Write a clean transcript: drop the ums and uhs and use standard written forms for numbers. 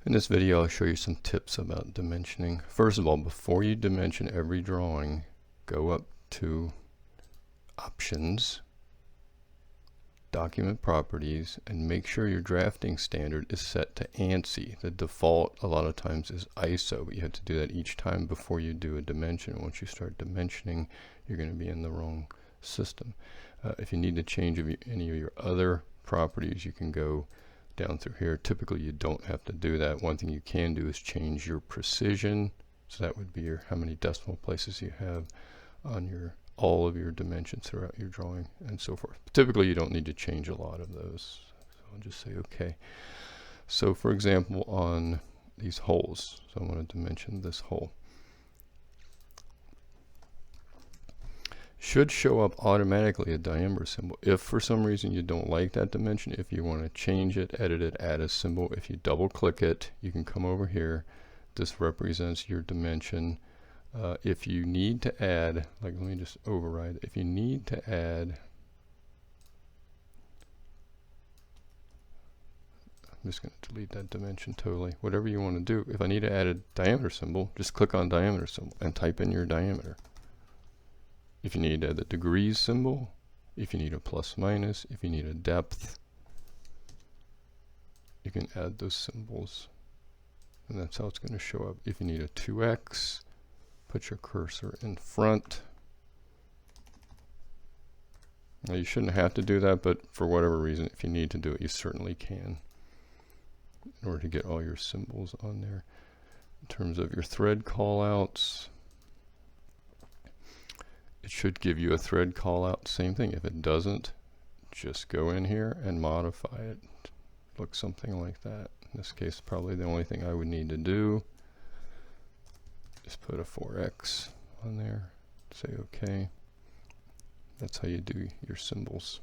In this video, I'll show you some tips about dimensioning. First of all, before you dimension every drawing, go up to Options, Document Properties, and make sure your drafting standard is set to ANSI. The default a lot of times is ISO, but you have to do that each time before you do a dimension. Once you start dimensioning, you're going to be in the wrong system. If you need to change any of your other properties, you can go down through here. Typically you don't have to do that. One thing you can do is change your precision, so that would be your how many decimal places you have on your all of your dimensions throughout your drawing and so forth. But typically you don't need to change a lot of those, so I'll just say okay. So for example, on these holes, so I want to dimension this hole. Should show up automatically a diameter symbol. If for some reason you don't like that dimension, if you want to change it, edit it, add a symbol, if you double click it, you can come over here. This represents your dimension. If you need to add, like let me just override, if you need to add, I'm just going to delete that dimension totally. Whatever you want to do, if I need to add a diameter symbol, just click on diameter symbol and type in your diameter. If you need the degrees symbol, if you need a plus minus, if you need a depth, you can add those symbols. And that's how it's going to show up. If you need a 2x, put your cursor in front. Now you shouldn't have to do that, but for whatever reason, if you need to do it, you certainly can, in order to get all your symbols on there. In terms of your thread callouts, it should give you a thread callout. Same thing. If it doesn't, just go in here and modify it. Look something like that. In this case, probably the only thing I would need to do is put a 4x on there. Say OK. That's how you do your symbols.